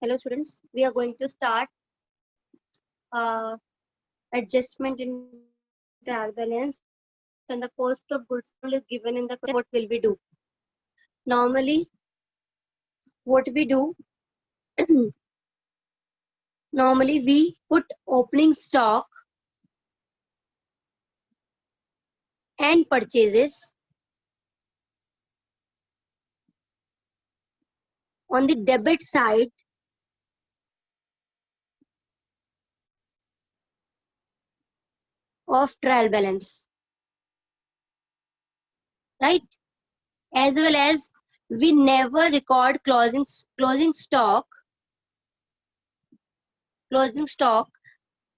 Hello students, we are going to start adjustment in trial balance when the cost of goods sold is given in the question. What will we do? Normally, what we do, normally we put opening stock and purchases on the debit side of trial balance, right? As well as we never record closing stock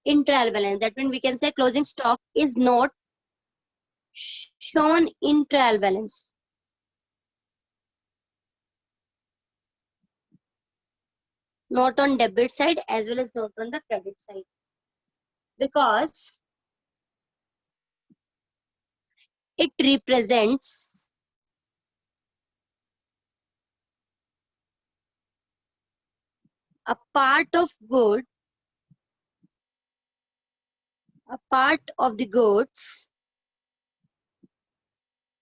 in trial balance. That means we can say closing stock is not shown in trial balance. Not on debit side as well as not on the credit side, because it represents a part of the goods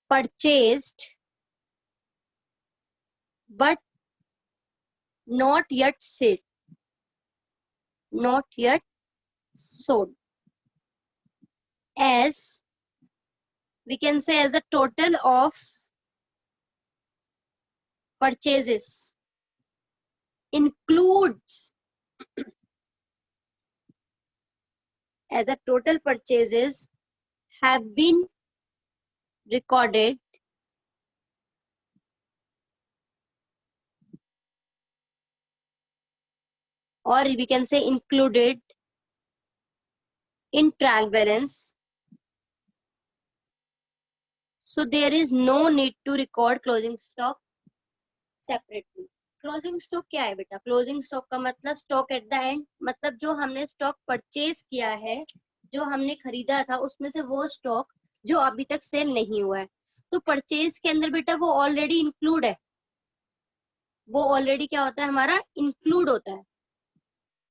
purchased but not yet sold, as we can say as the total of purchases includes as the total purchases have been recorded or we can say included in trial balance. So there is no need to record closing stock separately. Closing stock क्या है बेटा? Closing stock का मतलब stock at the end, मतलब जो हमने stock purchase किया है, जो हमने खरीदा था उसमें से वो स्टॉक जो अभी तक सेल नहीं हुआ है। तो परचेज के अंदर बेटा वो ऑलरेडी इंक्लूड है, वो ऑलरेडी क्या होता है हमारा इंक्लूड होता है।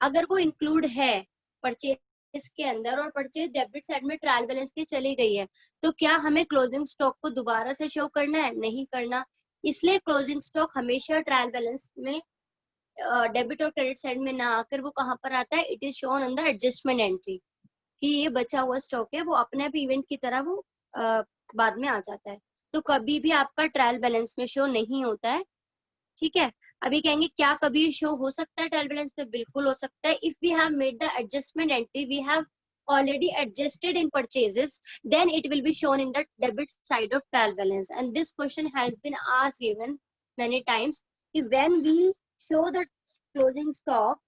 अगर वो इंक्लूड है परचेज के अंदर और परचेज डेबिट साइड में ट्रायल बैलेंस की चली गई है, तो क्या हमें क्लोजिंग स्टॉक को दोबारा से शो करना है? नहीं करना। इसलिए क्लोजिंग स्टॉक हमेशा ट्रायल बैलेंस में डेबिट और क्रेडिट साइड में ना आकर वो कहाँ पर आता है? It is shown on the adjustment entry, कि ये बचा हुआ स्टॉक है वो अपने आप इवेंट की तरह वो बाद में आ जाता है। तो कभी भी आपका ट्रायल बैलेंस में शो नहीं होता है, ठीक है। अभी कहेंगे क्या कभी शो हो सकता है ट्रायल बैलेंस पे? बिल्कुल हो सकता है। If we have made the adjustment entry, we have already adjusted in purchases, then it will be shown in the debit side of trial balance. And this question has been asked even many times, when we show the closing stock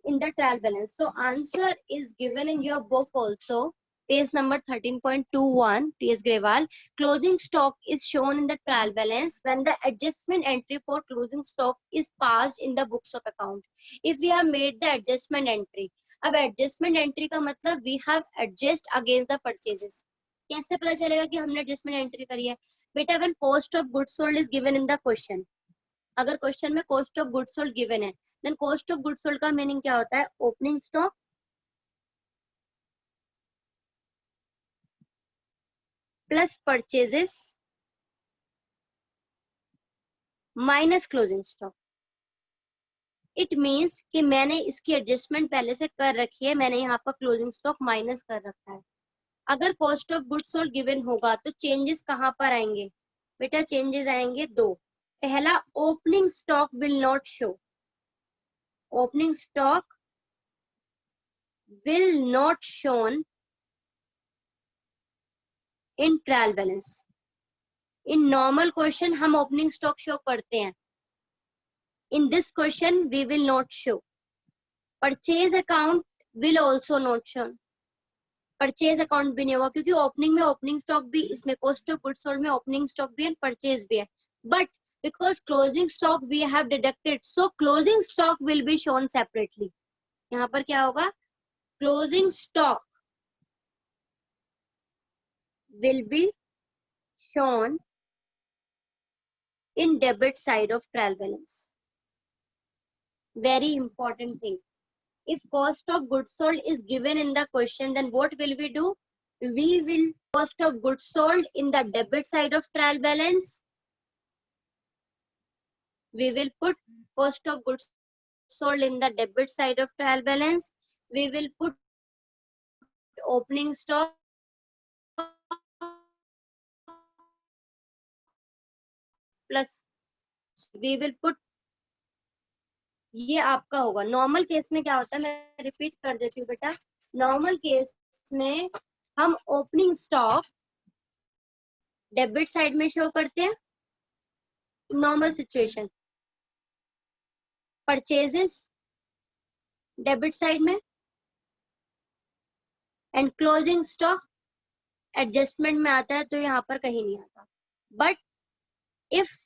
in the trial balance. So answer is given in your book also, page number 13.21, T.S. Grewal. Closing stock is shown in the trial balance when the adjustment entry for closing stock is passed in the books of account. If we have made the adjustment entry, अब adjustment entry का मतलब we have adjust against the purchases. कैसे पता चलेगा कि हमने adjustment entry करी है? बेटा when cost of goods sold is given in the question, अगर क्वेश्चन में cost of goods sold given है, then cost of goods sold का मीनिंग क्या होता है? Opening stock plus purchases minus closing stock. It means कि मैंने इसकी एडजस्टमेंट पहले से कर रखी है, मैंने यहाँ पर क्लोजिंग स्टॉक माइनस कर रखा है। अगर cost of goods sold given होगा तो चेंजेस कहाँ पर आएंगे? बेटा चेंजेस आएंगे दो। पहला, opening stock will not show, opening stock will not shown in trial balance. In normal question हम opening stock show करते हैं, in this question we will not show. Purchase account will also not show, purchase account भी नहीं होगा, क्योंकि opening में opening stock भी, इसमें कॉस्ट ऑफ गुड्स सोल्ड में ओपनिंग स्टॉक भी है, परचेज भी है, but because closing stock we have deducted, so closing stock will be shown separately. यहाँ पर क्या होगा? Closing stock will be shown in debit side of trial balance. Very important thing. If cost of goods sold is given in the question, then what will we do? We will cost of goods sold in the debit side of trial balance. We will put cost of goods sold in the debit side of trial balance. We will put opening stock plus we will put, ये आपका होगा. Normal case में क्या होता है, मैं repeat कर देती हूँ बेटा. नॉर्मल केस में हम ओपनिंग स्टॉक डेबिट साइड में शो करते हैं. Normal situation. Purchases debit side में एंड क्लोजिंग स्टॉक एडजस्टमेंट में आता है, तो यहाँ पर कहीं नहीं आता. But if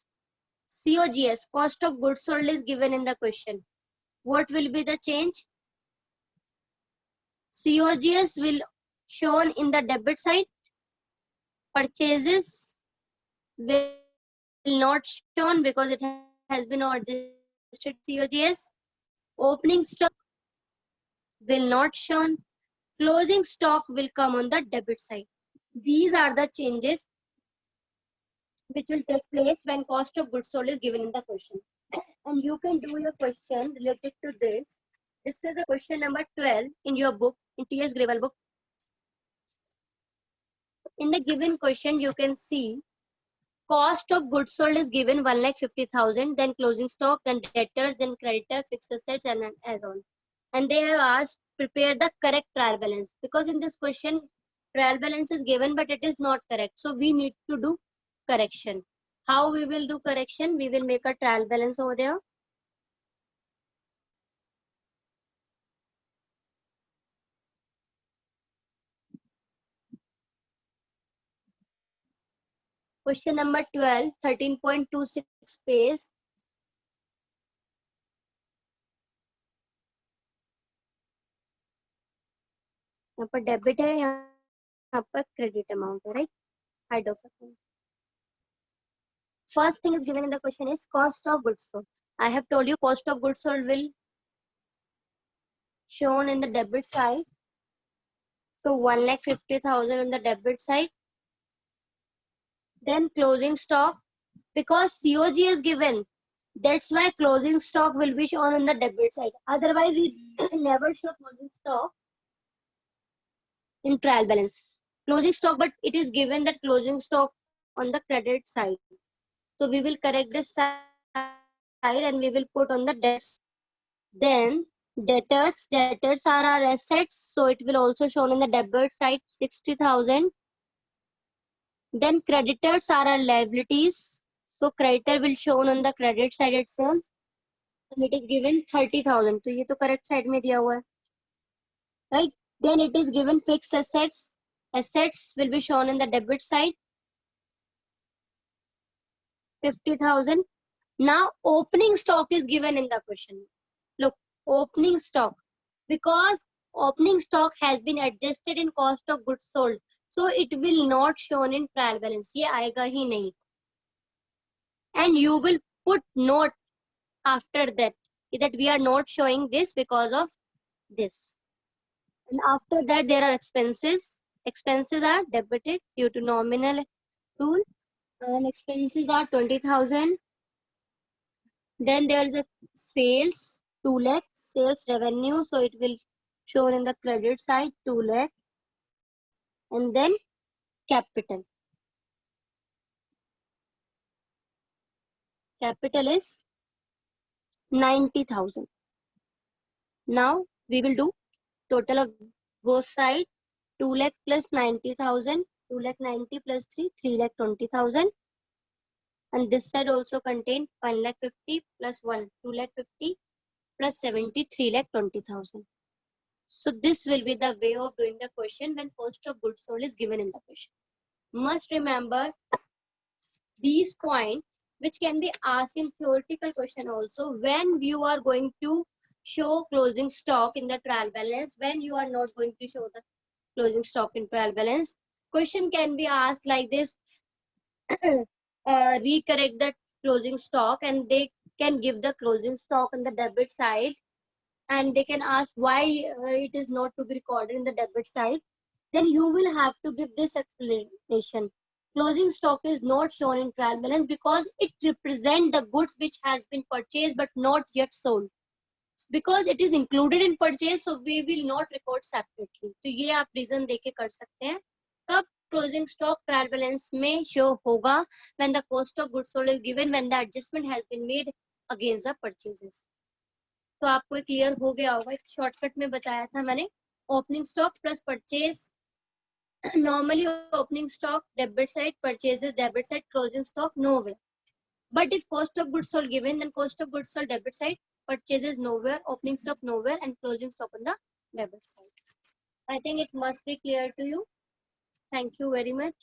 COGS, cost of goods sold, is given in the question, what will be the change? COGS will shown in the debit side. Purchases will not shown because it has been adjusted COGS. Opening stock will not shown. Closing stock will come on the debit side. These are the changes which will take place when cost of goods sold is given in the question. And you can do your question related to this. This is a question number 12 in your book, in T.S. Gravel book. In the given question, you can see cost of goods sold is given 1,50,000, then closing stock, then debtors, then creditor, fixed assets, and as on. And they have asked prepare the correct trial balance, because in this question trial balance is given but it is not correct. So we need to do correction. How we will do correction? We will make a trial balance over there. Question number 12, 13.26 page. यहाँ पर debit है, यहाँ पर credit amount है, right. Hide of account. First thing is given in the question is cost of goods sold. I have told you cost of goods sold will shown in the debit side. So 1,50,000 on the debit side. Then closing stock, because COG is given, that's why closing stock will be shown on the debit side. Otherwise, we never show closing stock in trial balance. Closing stock, but it is given that closing stock on the credit side. So we will correct this side and we will put on the debt. Then debtors are our assets, so it will also shown in the debit side 60,000. Then creditors are our liabilities, so creditor will shown on the credit side itself, and it is given 30,000. तो ये तो correct side में दिया हुआ है, right? Then it is given fixed assets. Assets will be shown in the debit side, 50,000. Now opening stock is given in the question. Look, opening stock, because opening stock has been adjusted in cost of goods sold, so it will not shown in trial balance. ये आएगा ही नहीं. And you will put note after that we are not showing this because of this. And after that there are expenses. Expenses are debited due to nominal rule, and expenses are 20,000. Then there is a sales, 2 lakh, sales revenue, so it will shown in the credit side 2 lakh. And then capital. Capital is 90,000. Now we will do total of both sides. 2 lakh plus 90,000, 2 lakh 90 plus 3 lakh 20,000. And this side also contain 1 lakh 50 plus 1, 2 lakh 50 plus 70, 3 lakh 20,000. So this will be the way of doing the question when cost of goods sold is given in the question. Must remember these points, which can be asked in theoretical question also, when you are going to show closing stock in the trial balance, when you are not going to show the closing stock in trial balance. Question can be asked like this. Recorrect the closing stock, and they can give the closing stock on the debit side, and they can ask why it is not to be recorded in the debit side, then you will have to give this explanation. Closing stock is not shown in trial balance because it represents the goods which has been purchased but not yet sold. Because it is included in purchase, so we will not record separately. तो ये आप reason देके कर सकते हैं. कब closing stock trial balance में show होगा? When the cost of goods sold is given, when the adjustment has been made against the purchases. तो आपको क्लियर हो गया होगा. एक शॉर्टकट में बताया था मैंने. Opening stock plus purchase. Normally opening stock debit side, purchases debit side, closing stock nowhere. But if cost of goods sold given, then cost of goods sold debit side, purchases nowhere, opening stock nowhere, and closing stock on the debit side. I think it must be clear to you. Thank you very much.